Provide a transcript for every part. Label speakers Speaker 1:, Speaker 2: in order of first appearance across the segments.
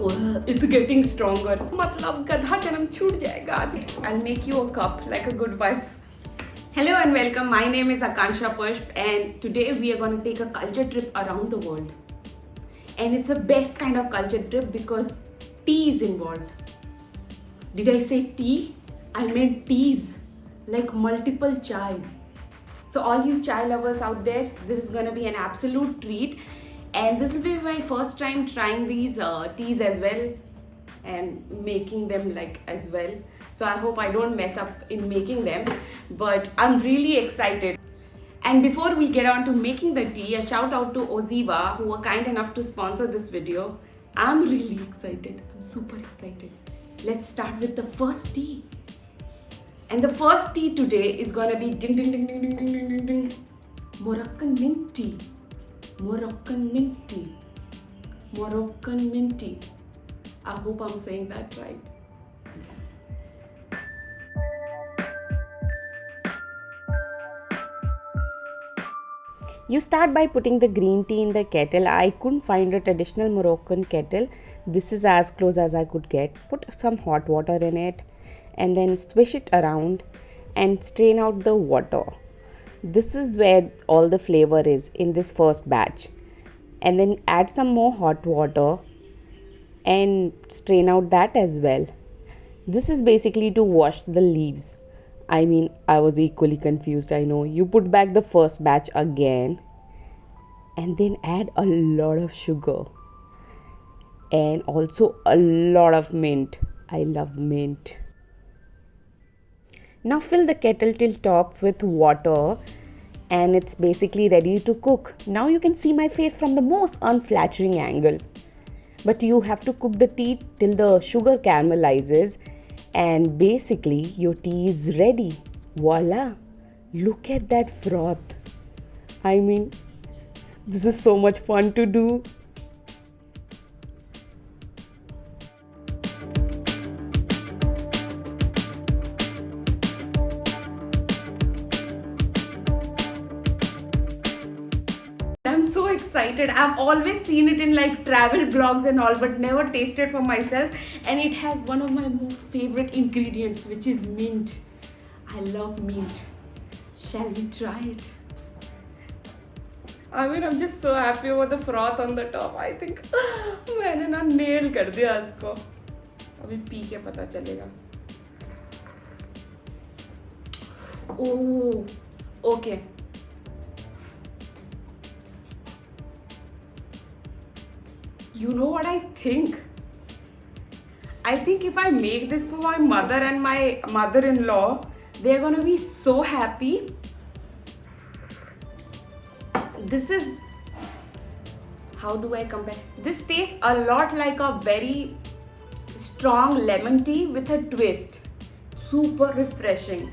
Speaker 1: It's getting stronger. मतलब गधा जन्म छूट जाएगा आज. I'll make you a cup like a good wife. Hello and welcome. My name is Akansha Pushp and today we are going to take a culture trip around the world. And it's the best kind of culture trip because tea is involved. Did I say tea? I meant teas, like multiple chais. So all you chai lovers out there, this is going to be an absolute treat. And this will be my first time trying these teas as well and making them like as well. So I hope I don't mess up in making them, but I'm really excited. And before we get on to making the tea, a shout out to Oziva who were kind enough to sponsor this video. I'm really excited. I'm super excited. Let's start with the first tea. And the first tea today is gonna be ding ding ding ding ding ding ding ding ding. Moroccan mint tea. Moroccan mint tea. Moroccan mint tea. I hope I'm saying that right.
Speaker 2: You start by putting the green tea in the kettle. I couldn't find a traditional Moroccan kettle. This is as close as I could get. Put some hot water in it and then swish it around and strain out the water. This is where all the flavor is in this first batch. And then add some more hot water and strain out that as well. This is basically to wash the leaves. I mean, I was equally confused, I know. You put back the first batch again and then add a lot of sugar and also a lot of mint. I love mint. Now fill the kettle till top with water and it's basically ready to cook. Now you can see my face from the most unflattering angle. But you have to cook the tea till the sugar caramelizes and basically your tea is ready. Voila! Look at that froth. I mean, this is so much fun to do.
Speaker 1: I'm so excited. I've always seen it in like travel blogs and all, but never tasted for myself. And it has one of my most favorite ingredients, which is mint. I love mint. Shall we try it? I mean, I'm just so happy over the froth on the top. I think मैंने ना nail कर दिया इसको. अभी P के पता चलेगा. Oh, okay. You know what I think? I think if I make this for my mother and my mother-in-law, they're gonna be so happy. This is, how do I compare? This tastes a lot like a very strong lemon tea with a twist. Super refreshing.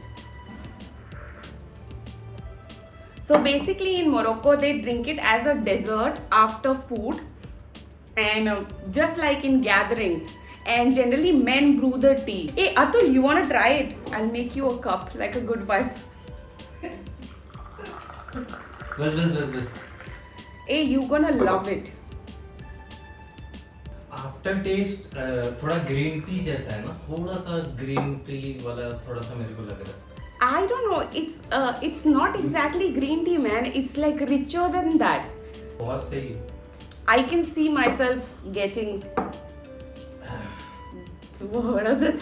Speaker 1: So basically in Morocco, they drink it as a dessert after food. And just like in gatherings, and generally men brew the tea. Hey Atul, you wanna try it? I'll make you a cup like a good wife.
Speaker 3: बस
Speaker 1: Hey, you gonna love it.
Speaker 3: After test थोड़ा green tea जैसा है ना, थोड़ा सा green tea वाला थोड़ा सा मेरे को लग रहा है.
Speaker 1: I don't know. It's not exactly green tea, man. It's like richer than that.
Speaker 3: बहुत सही.
Speaker 1: I can see myself getting. What was it?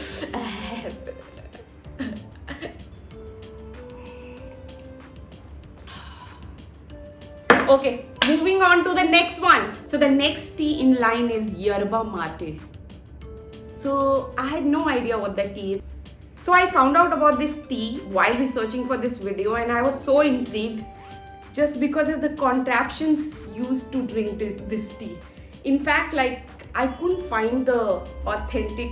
Speaker 1: Okay, moving on to the next one. So the next tea in line is yerba mate. So I had no idea what that tea is. So I found out about this tea while researching for this video and I was so intrigued just because of the contraptions used to drink this tea. In fact, like I couldn't find the authentic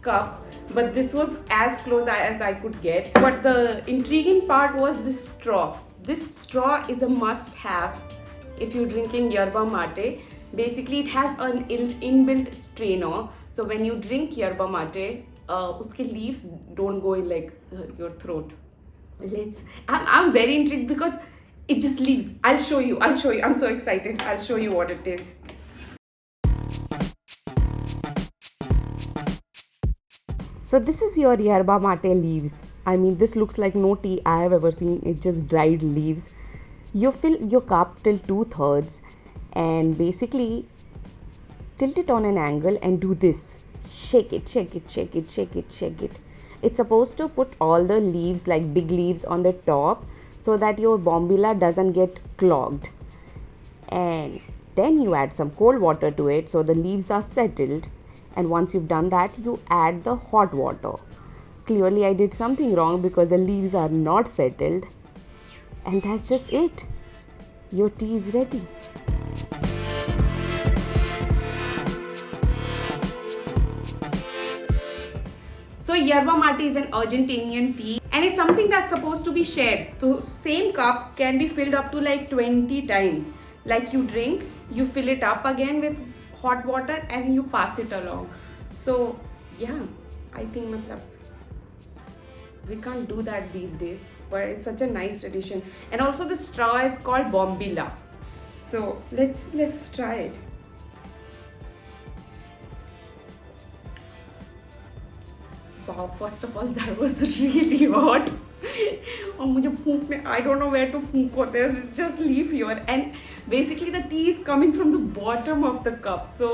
Speaker 1: cup, but this was as close as I could get. But the intriguing part was this straw. This straw is a must-have if you're drinking yerba mate. Basically, it has an inbuilt strainer. So when you drink yerba mate, uske leaves don't go in like your throat. I'm very intrigued because it just leaves. I'll show you. I'm so excited. I'll show you what it is.
Speaker 2: So this is your yerba mate leaves. I mean, this looks like no tea I have ever seen. It's just dried leaves. You fill your cup till 2/3 and basically tilt it on an angle and do this. Shake it, shake it, shake it, shake it, shake it. It's supposed to put all the leaves, like big leaves, on the top so that your bombilla doesn't get clogged. And then you add some cold water to it so the leaves are settled. And once you've done that, you add the hot water. Clearly I did something wrong because the leaves are not settled. And that's just it. Your tea is ready.
Speaker 1: So yerba mate is an Argentinian tea and it's something that's supposed to be shared. So same cup can be filled up to like 20 times. Like you drink, you fill it up again with hot water and you pass it along. So yeah, I think we can't do that these days, but it's such a nice tradition. And also the straw is called bombilla. So let's try it. Wow, first of all, that was really hot. और मुझे फूंकने, I don't know where to फूंक होते हैं, just leave here. And basically the tea is coming from the bottom of the cup. So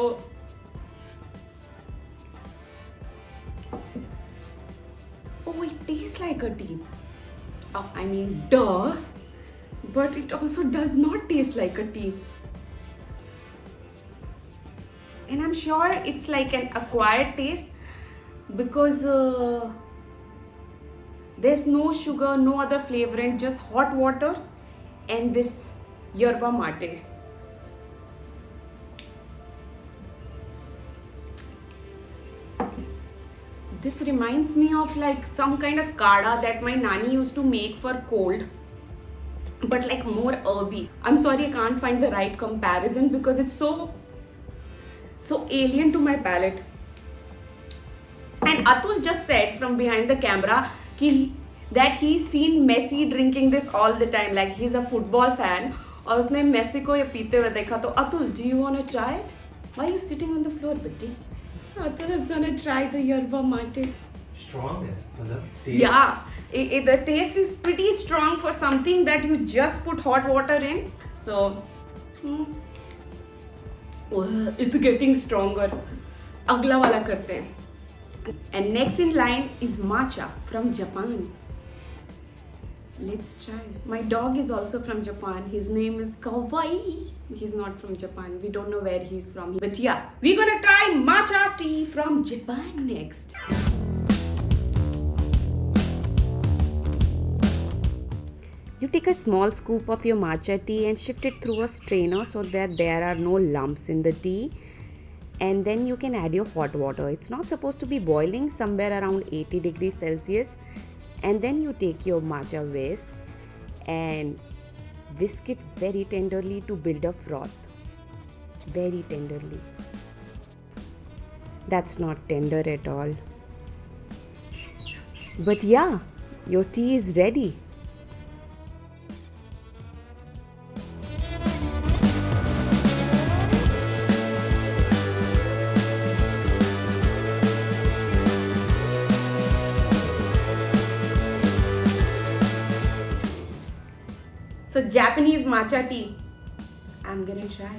Speaker 1: oh, it tastes like a tea. Oh, I mean, duh. But it also does not taste like a tea. And I'm sure it's like an acquired taste because there's no sugar, no other flavorant, just hot water and this yerba mate. This reminds me of like some kind of kada that my nani used to make for cold, but like more herby. I'm sorry, I can't find the right comparison because it's so alien to my palate. And Atul just said from behind the camera that he's seen Messi drinking this all the time. Like he's a football fan. और उसने Messi को ये पीते हुए देखा. तो Atul, do you want to try it? Why are you sitting on the floor, buddy? Atul is gonna try the yerba mate.
Speaker 3: Strong है मतलब taste.
Speaker 1: Yeah, the taste is pretty strong for something that you just put hot water in. So it's getting stronger. अगला वाला करते हैं. And next in line is matcha from Japan. Let's try. My dog is also from Japan. His name is Kawaii. He's not from Japan. We don't know where he's from. But yeah, we're gonna try matcha tea from Japan next.
Speaker 2: You take a small scoop of your matcha tea and shift it through a strainer so that there are no lumps in the tea. And then you can add your hot water. It's not supposed to be boiling, somewhere around 80 degrees Celsius. And then you take your matcha whisk and whisk it very tenderly to build a froth. Very tenderly. That's not tender at all. But yeah, your tea is ready.
Speaker 1: So Japanese matcha tea, I'm gonna try.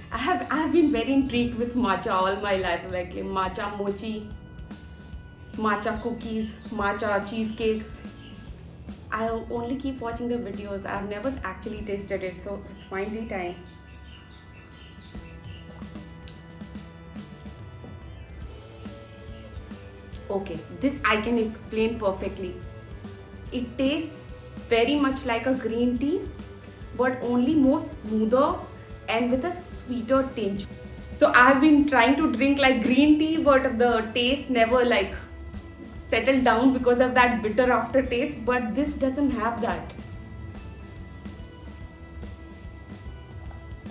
Speaker 1: I have been very intrigued with matcha all my life, like matcha mochi, matcha cookies, matcha cheesecakes. I only keep watching the videos. I've never actually tasted it, so it's finally time. Okay, this I can explain perfectly. It tastes very much like a green tea, but only more smoother and with a sweeter tinge. So I have been trying to drink like green tea, but the taste never like settled down because of that bitter aftertaste, but this doesn't have that.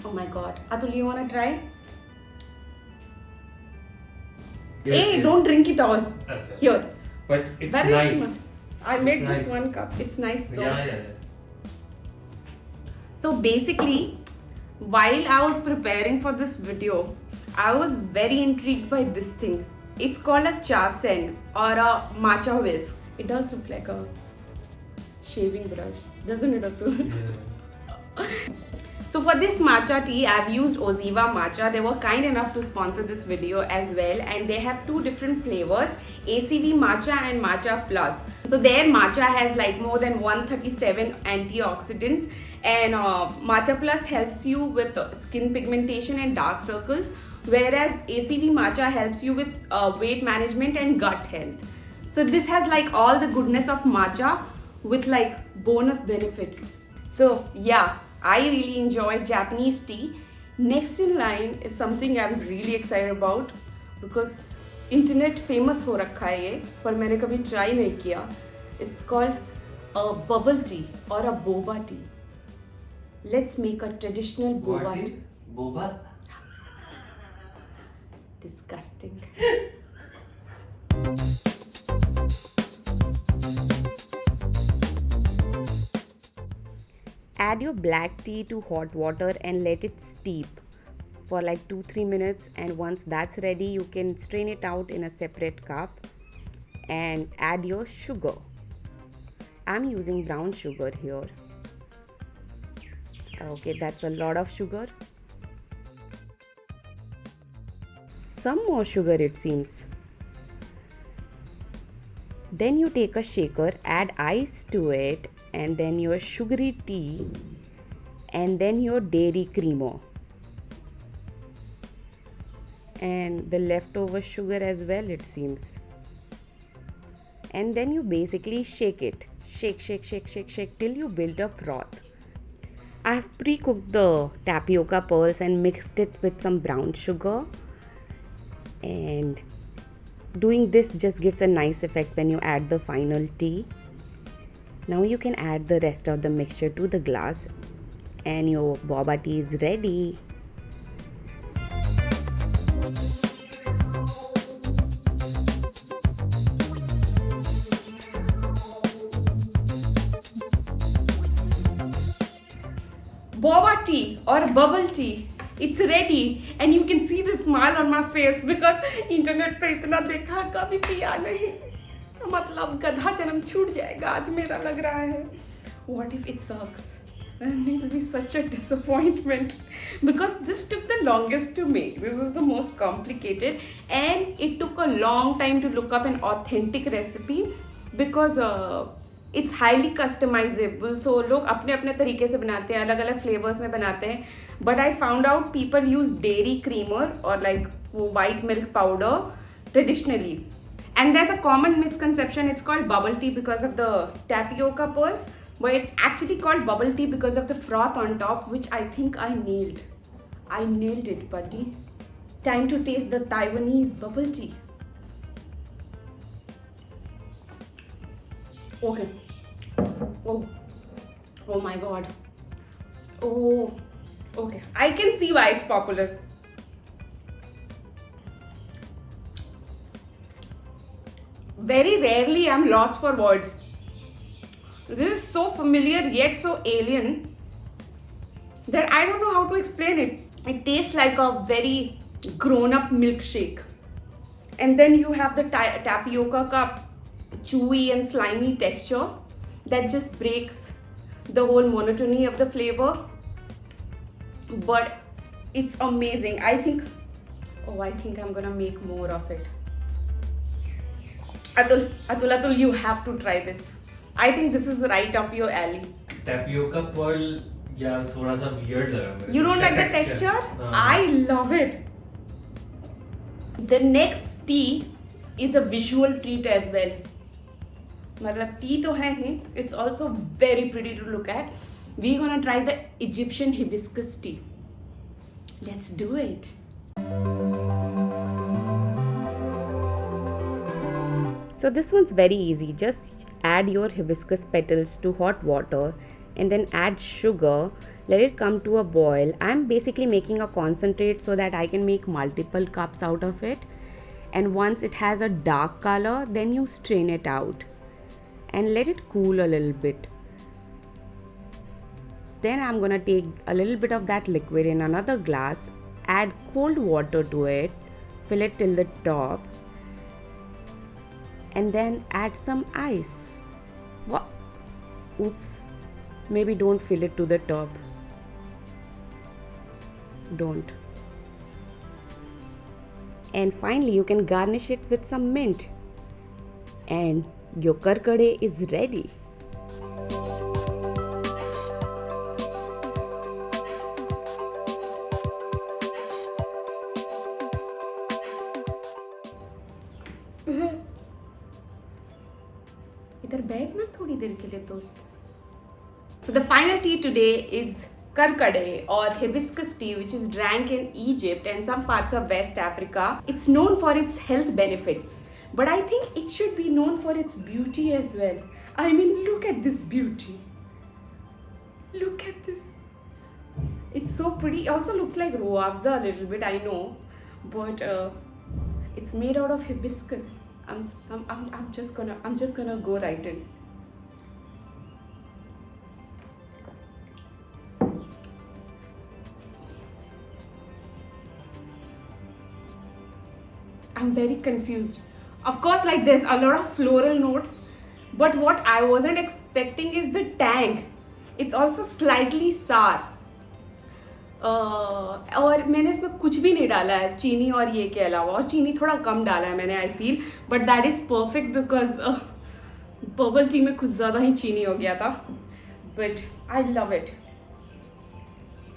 Speaker 1: Oh my god. Atul, you wanna try?
Speaker 3: Yes,
Speaker 1: Hey,
Speaker 3: yes.
Speaker 1: don't drink it all.
Speaker 3: अच्छा.
Speaker 1: Here.
Speaker 3: But it's
Speaker 1: Where is
Speaker 3: nice.
Speaker 1: I made
Speaker 3: It's
Speaker 1: just
Speaker 3: nice.
Speaker 1: one cup. It's nice though.
Speaker 3: Yeah.
Speaker 1: So basically, while I was preparing for this video, I was very intrigued by this thing. It's called a chasen or a matcha whisk. It does look like a shaving brush, doesn't it, Atul?
Speaker 3: Yeah.
Speaker 1: So for this matcha tea, I've used Oziva Matcha. They were kind enough to sponsor this video as well, and they have two different flavors, ACV Matcha and Matcha Plus. So their matcha has like more than 137 antioxidants, and Matcha Plus helps you with skin pigmentation and dark circles, whereas ACV Matcha helps you with weight management and gut health. So this has like all the goodness of matcha with like bonus benefits. So yeah, I really enjoyed Japanese tea. Next in line is something I'm really excited about because internet famous हो रखा है ये, पर मैंने कभी try नहीं किया. It's called a bubble tea or a boba tea. Let's make a traditional boba
Speaker 3: What is
Speaker 1: tea.
Speaker 3: boba?
Speaker 1: Disgusting.
Speaker 2: Add your black tea to hot water and let it steep for like 2-3 minutes, and once that's ready you can strain it out in a separate cup and add your sugar. I'm using brown sugar here. Okay, that's a lot of sugar. Some more sugar it seems. Then you take a shaker, add ice to it, and then your sugary tea, and then your dairy creamer, and the leftover sugar as well it seems. And then you basically shake it. Shake till you build a froth. I have pre-cooked the tapioca pearls and mixed it with some brown sugar, and doing this just gives a nice effect when you add the final tea. Now you can add the rest of the mixture to the glass and your boba tea is ready.
Speaker 1: Boba tea or bubble tea, it's ready, and you can see the smile on my face because internet पे इतना देखा कभी पिया नहीं, मतलब गधा जन्म छूट जाएगा आज मेरा लग रहा है. What if it sucks? And it will be such a disappointment because this took the longest to make. This was the most complicated, and it took a long time to look up an authentic recipe because it's highly customizable. So लोग अपने अपने तरीके से बनाते हैं, अलग अलग flavors में बनाते हैं. But I found out people use dairy creamer or like white milk powder traditionally. And there's a common misconception, it's called bubble tea because of the tapioca pearls, but it's actually called bubble tea because of the froth on top, which I think I nailed. I nailed it, buddy. Time to taste the Taiwanese bubble tea. Okay. Oh my god. Oh, okay. I can see why it's popular. Very rarely I'm lost for words. This is so familiar yet so alien that I don't know how to explain it. It tastes like a very grown-up milkshake. And then you have the tapioca cup, chewy and slimy texture that just breaks the whole monotony of the flavor. But it's amazing. I think I'm gonna make more of it. Atul, you have to try this. I think this is right up your alley.
Speaker 3: Tapioca pearl यार थोड़ा सा weird लगा मेरे को.
Speaker 1: You don't like the
Speaker 3: उसका
Speaker 1: texture?
Speaker 3: हाँ.
Speaker 1: I love it. The next tea is a visual treat as well. मतलब tea तो है ही. It's also very pretty to look at. We're gonna try the Egyptian hibiscus tea. Let's do it.
Speaker 2: So this one's very easy. Just add your hibiscus petals to hot water and then add sugar. Let it come to a boil. I'm basically making a concentrate so that I can make multiple cups out of it. And once it has a dark color, then you strain it out and let it cool a little bit. Then I'm gonna take a little bit of that liquid in another glass, add cold water to it, fill it till the top, and then add some ice. What? Oops. Maybe don't fill it to the top. Don't. And finally, you can garnish it with some mint. And your karkade is ready.
Speaker 1: इधर बैठना थोड़ी देर के लिए दोस्त. So the final tea today is karkade or hibiscus tea, which is drank in Egypt and some parts of West Africa. It's known for its health benefits, but I think it should be known for its beauty as well. I mean, look at this beauty. Look at this. It's so pretty. It also looks like ruafza a little bit, I know, but it's made out of hibiscus. I'm just gonna go right in. I'm very confused. Of course, like there's a lot of floral notes, but what I wasn't expecting is the tang. It's also slightly sour. और मैंने इसमें कुछ भी नहीं डाला है चीनी और ये के अलावा, और चीनी थोड़ा कम डाला है मैंने, I feel, but that is perfect because bubble tea में कुछ ज़्यादा ही चीनी हो गया था, but I love it.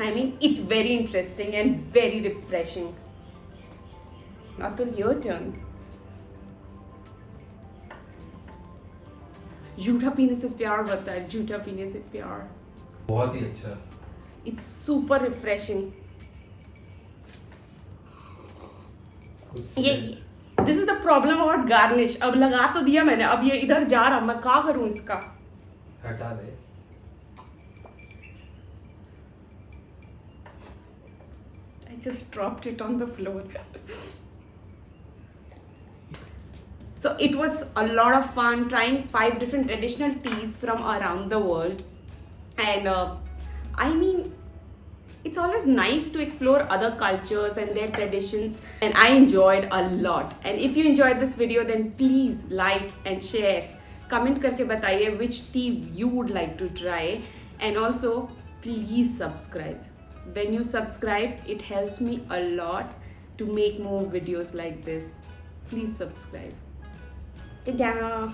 Speaker 1: I mean it's very interesting and very refreshing. Atul, your turn. जूठा पीने से प्यार बढ़ता है, जूठा पीने से प्यार.
Speaker 3: बहुत ही अच्छा.
Speaker 1: It's super refreshing. ये this is the problem about garnish. अब लगा तो दिया मैंने, अब ये इधर जा रहा, मैं क्या करूं इसका?
Speaker 3: हटा दे.
Speaker 1: I just dropped it on the floor. So it was a lot of fun trying 5 different traditional teas from around the world, and I mean, it's always nice to explore other cultures and their traditions, and I enjoyed a lot. And if you enjoyed this video, then please like and share. Comment करके बताइए which tea you would like to try, and also please subscribe. When you subscribe, it helps me a lot to make more videos like this. Please subscribe. Ta-da!